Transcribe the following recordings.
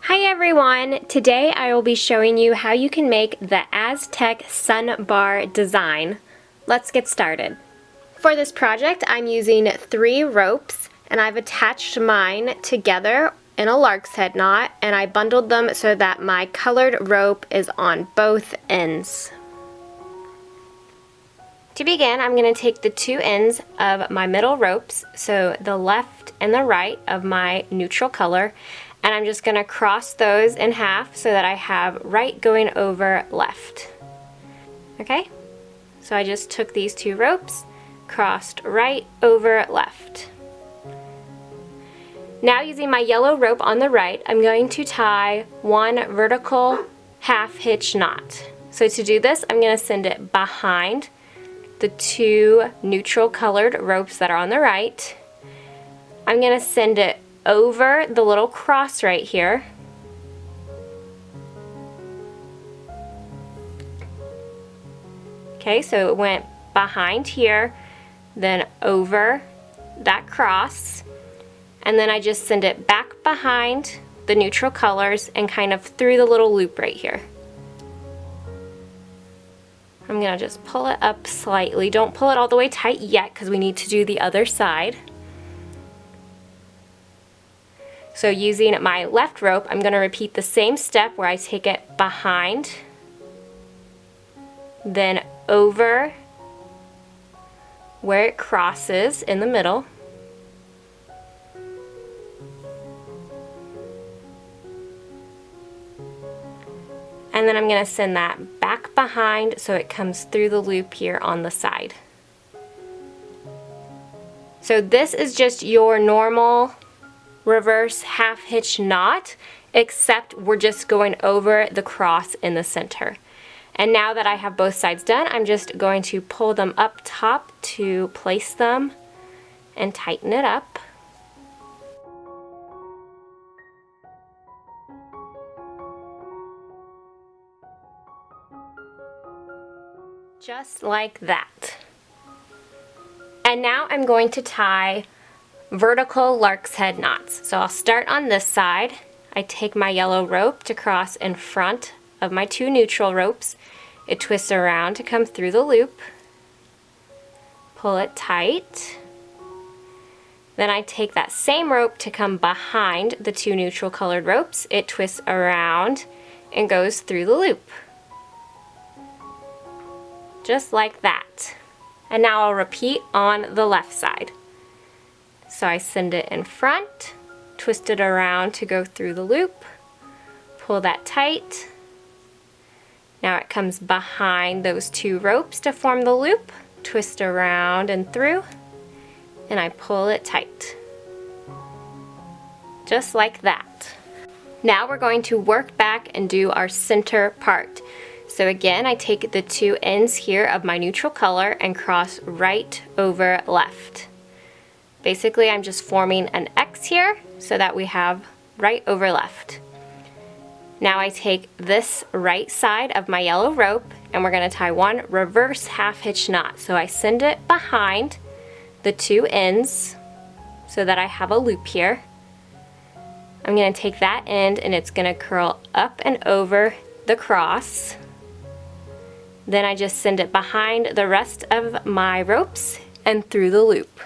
Hi everyone! Today I will be showing you how you can make the Aztec Sun Bar design. Let's get started. For this project I'm using 3 ropes and I've attached mine together in a lark's head knot and I bundled them so that my colored rope is on both ends. To begin, I'm going to take the 2 ends of my middle ropes, so the left and the right of my neutral color, and I'm just going to cross those in half so that I have right going over left. Okay? So I just took these 2 ropes, crossed right over left. Now using my yellow rope on the right, I'm going to tie 1 vertical half hitch knot. So to do this, I'm going to send it behind the 2 neutral colored ropes that are on the right. I'm going to send it over the little cross right here. Okay, so it went behind here, then over that cross, and then I just send it back behind the neutral colors and kind of through the little loop right here. I'm going to just pull it up slightly. Don't pull it all the way tight yet because we need to do the other side. So using my left rope, I'm going to repeat the same step where I take it behind, then over where it crosses in the middle, and then I'm going to send that back behind so it comes through the loop here on the side. So this is just your normal reverse half hitch knot, except we're just going over the cross in the center. And now that I have both sides done, I'm just going to pull them up top to place them and tighten it up. Just like that. And now I'm going to tie vertical lark's head knots. So I'll start on this side. I take my yellow rope to cross in front of my 2 neutral ropes. It twists around to come through the loop. Pull it tight. Then I take that same rope to come behind the 2 neutral colored ropes. It twists around and goes through the loop. Just like that. And now I'll repeat on the left side. So I send it in front, twist it around to go through the loop, pull that tight. Now it comes behind those 2 ropes to form the loop, twist around and through, and I pull it tight. Just like that. Now we're going to work back and do our center part. So again, I take the 2 ends here of my neutral color and cross right over left. Basically, I'm just forming an X here so that we have right over left. Now I take this right side of my yellow rope and we're going to tie 1 reverse half hitch knot. So I send it behind the 2 ends so that I have a loop here. I'm going to take that end and it's going to curl up and over the cross. Then I just send it behind the rest of my ropes and through the loop.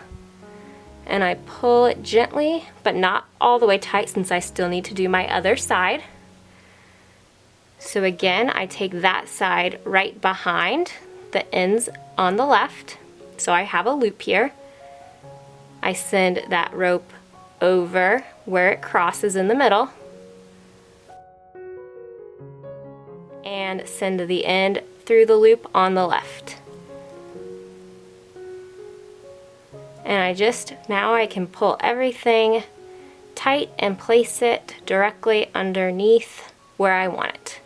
And I pull it gently, but not all the way tight since I still need to do my other side. So again, I take that side right behind the ends on the left. So I have a loop here. I send that rope over where it crosses in the middle. And send the end through the loop on the left. And now I can pull everything tight and place it directly underneath where I want it.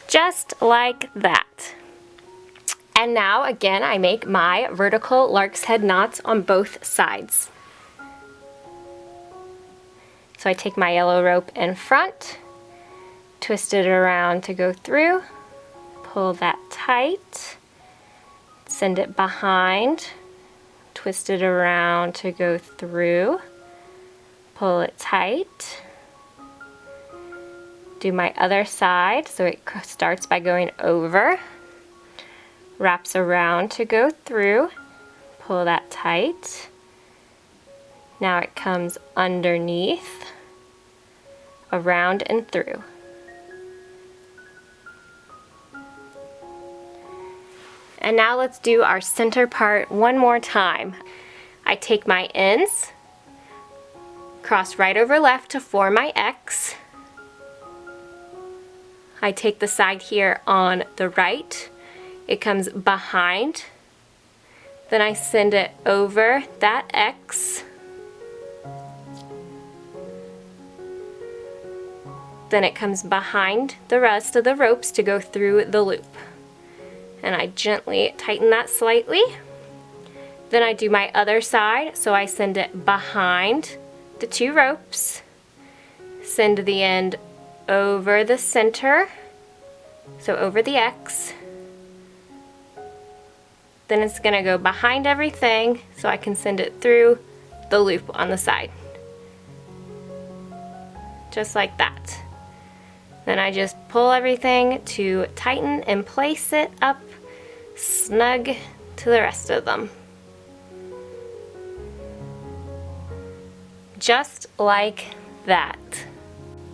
Just like that. And now again I make my vertical lark's head knots on both sides. So I take my yellow rope in front, twist it around to go through, pull that tight, send it behind, twist it around to go through, pull it tight, Do my other side, so it starts by going over, wraps around to go through, pull that tight. Now it comes underneath, around and through. And now let's do our center part one more time. I take my ends, cross right over left to form my X. I take the side here on the right, it comes behind, then I send it over that X, then it comes behind the rest of the ropes to go through the loop. And I gently tighten that slightly. Then I do my other side, so I send it behind the two ropes, send the end over the center, so over the X. Then it's gonna go behind everything, so I can send it through the loop on the side. Just like that. Then I just pull everything to tighten and place it up snug to the rest of them. Just like that.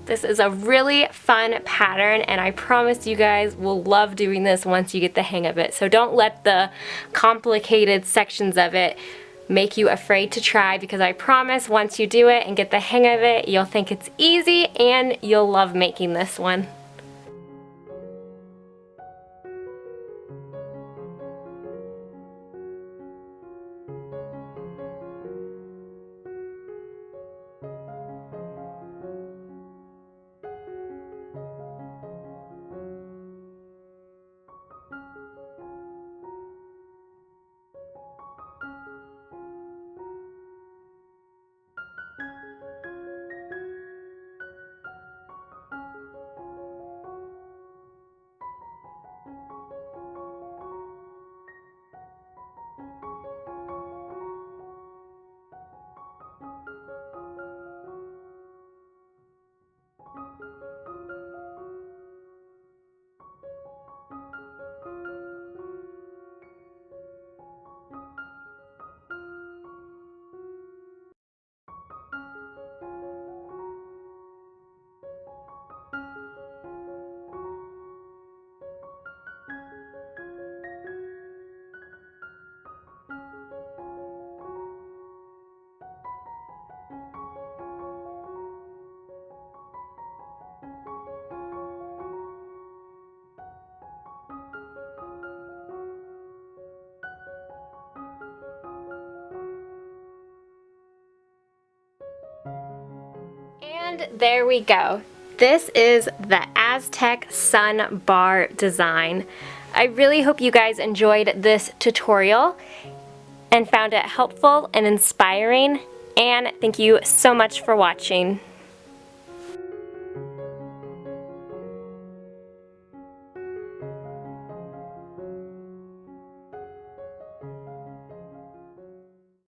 This is a really fun pattern, and I promise you guys will love doing this once you get the hang of it. So don't let the complicated sections of it make you afraid to try, because I promise once you do it and get the hang of it, you'll think it's easy and you'll love making this one. And there we go. This is the Aztec Sun Bar design. I really hope you guys enjoyed this tutorial and found it helpful and inspiring, and thank you so much for watching.